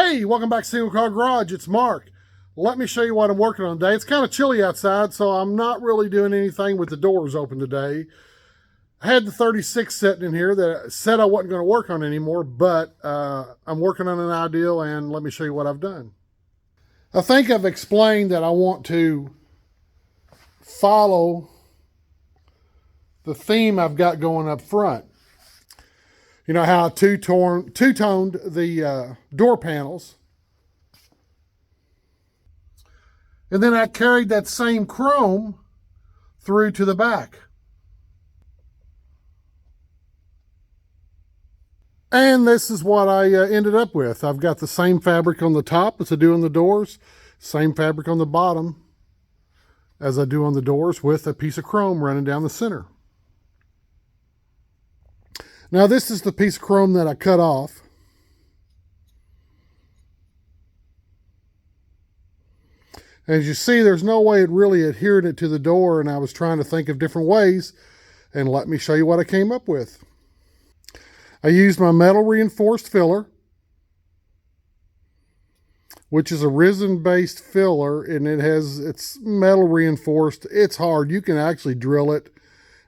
Hey, welcome back to Single Car Garage. It's Mark. Let me show you what I'm working on today. It's kind of chilly outside, so I'm not really doing anything with the doors open today. I had the 36 sitting in here that I said I wasn't going to work on anymore, but I'm working on an ideal, and let me show you what I've done. I think I've explained that I want to follow the theme I've got going up front. You know how I two-toned the door panels. And then I carried that same chrome through to the back. And this is what I ended up with. I've got the same fabric on the top as I do on the doors, same fabric on the bottom as I do on the doors, with a piece of chrome running down the center. Now this is the piece of chrome that I cut off. As you see, there's no way it really adhered it to the door, and I was trying to think of different ways, and let me show you what I came up with. I used my metal reinforced filler, which is a resin-based filler, and it's metal reinforced. It's hard. You can actually drill it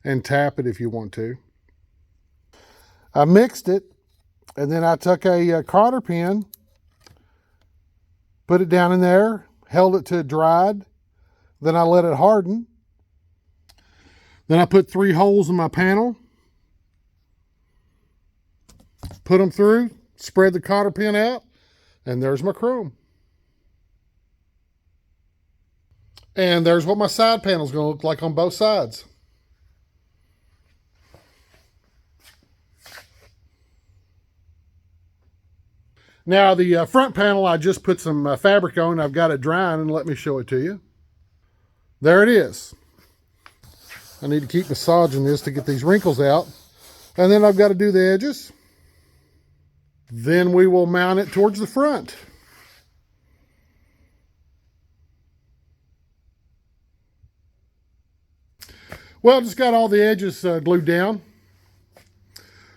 and tap it if you want to. I mixed it, and then I took a cotter pin, put it down in there, held it till it dried. Then I let it harden. Then I put 3 holes in my panel, put them through, spread the cotter pin out, and there's my chrome. And there's what my side panel is going to look like on both sides. Now the front panel, I just put some fabric on. I've got it drying, and let me show it to you. There it is. I need to keep massaging this to get these wrinkles out. And then I've got to do the edges. Then we will mount it towards the front. Well, just got all the edges glued down.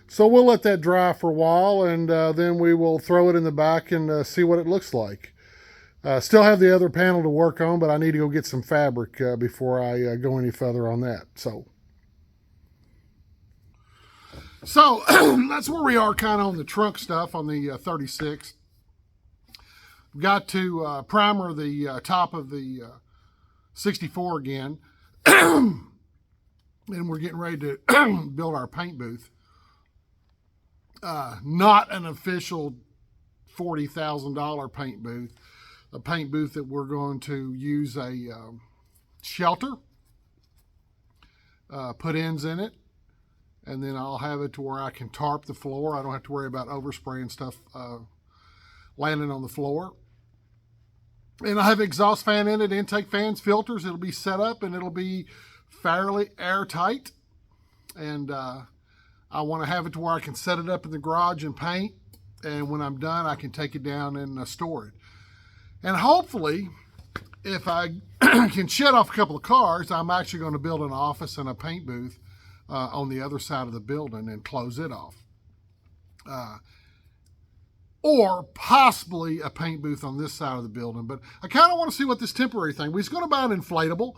So we'll let that dry for a while, and then we will throw it in the back and see what it looks like. Still have the other panel to work on, but I need to go get some fabric before I go any further on that. So that's where we are kind of on the trunk stuff on the 36. Got to primer the top of the 64 again. And we're getting ready to build our paint booth. Not an official $40,000 paint booth. A paint booth that we're going to use a shelter, put ends in it, and then I'll have it to where I can tarp the floor. I don't have to worry about overspray and stuff landing on the floor. And I have exhaust fan in it, intake fans, filters. It'll be set up, and it'll be fairly airtight. And I want to have it to where I can set it up in the garage and paint, and when I'm done, I can take it down and store it. And hopefully, if I can shed off a couple of cars, I'm actually going to build an office and a paint booth on the other side of the building and close it off. Or possibly a paint booth on this side of the building. But I kind of want to see what this temporary thing. We was going to buy an inflatable,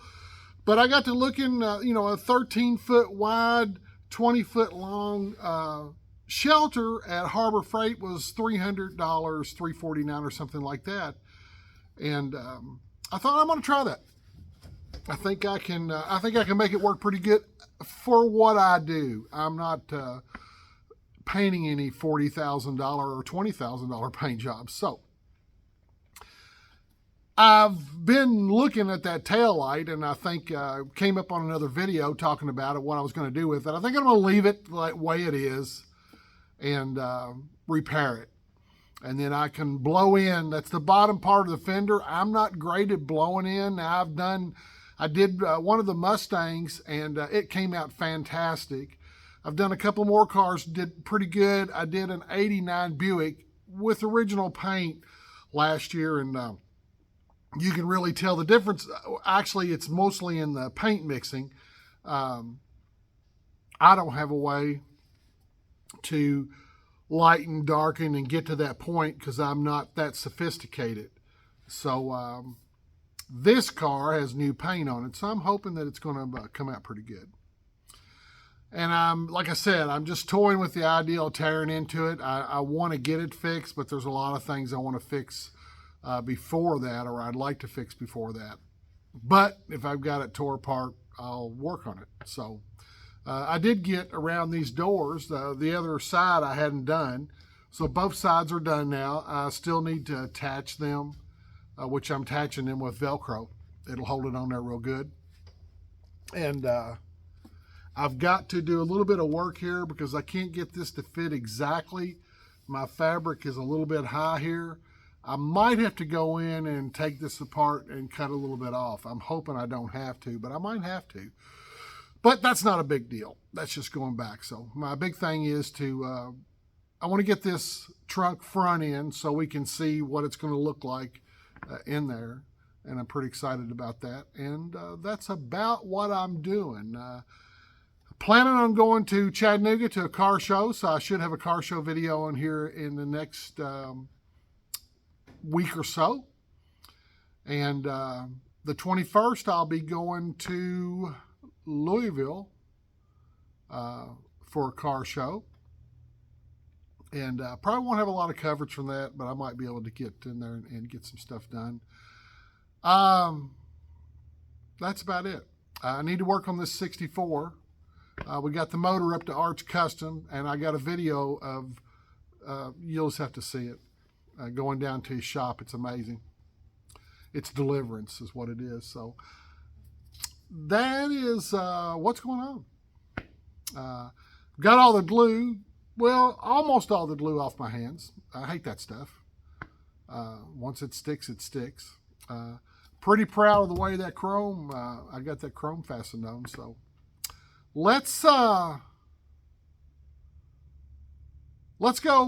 but I got to looking, a 13-foot wide, 20-foot long shelter at Harbor Freight was $300, $349 or something like that. And I thought, I'm going to try that. I think I can make it work pretty good for what I do. I'm not painting any $40,000 or $20,000 paint jobs. So I've been looking at that tail light, and I think came up on another video talking about it, what I was going to do with it. I think I'm going to leave it the way it is and repair it. And then I can blow in. That's the bottom part of the fender. I'm not great at blowing in. Now I did one of the Mustangs, and it came out fantastic. I've done a couple more cars, did pretty good. I did an 89 Buick with original paint last year, and you can really tell the difference. Actually, it's mostly in the paint mixing. I don't have a way to lighten, darken, and get to that point because I'm not that sophisticated. So this car has new paint on it, so I'm hoping that it's going to come out pretty good. And like I said, I'm just toying with the idea of tearing into it. I want to get it fixed, but there's a lot of things I want to fix before that, or I'd like to fix before that. But if I've got it tore apart, I'll work on it. So I did get around these doors. The other side I hadn't done. So both sides are done now. I still need to attach them, which I'm attaching them with Velcro. It'll hold it on there real good. And I've got to do a little bit of work here because I can't get this to fit exactly. My fabric is a little bit high here. I might have to go in and take this apart and cut a little bit off. I'm hoping I don't have to, but I might have to. But that's not a big deal. That's just going back. So my big thing is to, I want to get this trunk front in so we can see what it's going to look like in there. And I'm pretty excited about that. And that's about what I'm doing. Planning on going to Chattanooga to a car show, so I should have a car show video on here in the next week or so. And the 21st, I'll be going to Louisville for a car show. And probably won't have a lot of coverage from that, but I might be able to get in there and get some stuff done. That's about it. I need to work on this 64. We got the motor up to Arch Custom, and I got a video of, you'll just have to see it, going down to his shop. It's amazing. It's deliverance is what it is. So that is what's going on. Got all the glue, well, almost all the glue off my hands. I hate that stuff. Once it sticks, it sticks. Pretty proud of the way that chrome, I got that chrome fastened on, so. Let's go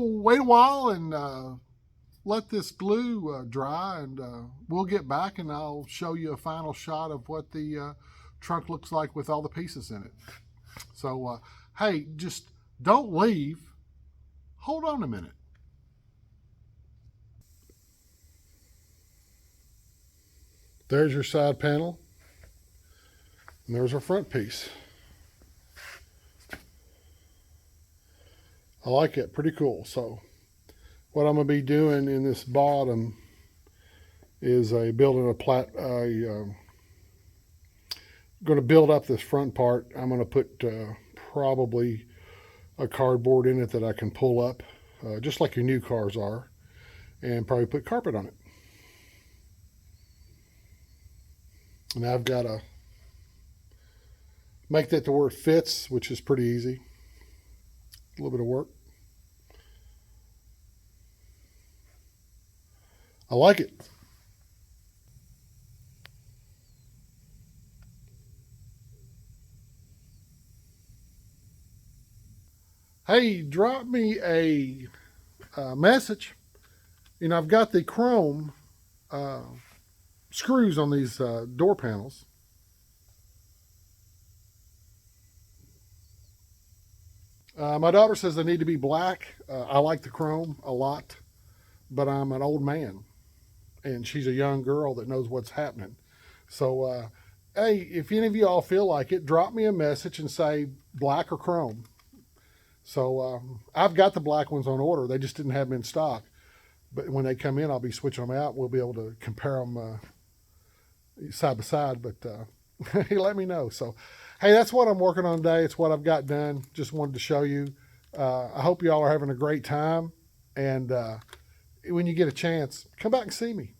wait a while and let this glue dry, and we'll get back and I'll show you a final shot of what the trunk looks like with all the pieces in it. So, hey, just don't leave. Hold on a minute. There's your side panel, and there's our front piece. I like it, pretty cool. So what I'm going to be doing in this bottom is building a going to build up this front part. I'm going to put probably a cardboard in it that I can pull up, just like your new cars are, and probably put carpet on it. And I've got to make that to where it fits, which is pretty easy. A little bit of work. I like it. Hey, drop me a message. You know, I've got the chrome screws on these door panels. My daughter says they need to be black. I like the chrome a lot, but I'm an old man, and she's a young girl that knows what's happening. So, hey, if any of you all feel like it, drop me a message and say black or chrome. So I've got the black ones on order. They just didn't have them in stock. But when they come in, I'll be switching them out. We'll be able to compare them side by side. But hey, let me know. So, hey, that's what I'm working on today. It's what I've got done. Just wanted to show you. I hope you all are having a great time. And when you get a chance, come back and see me.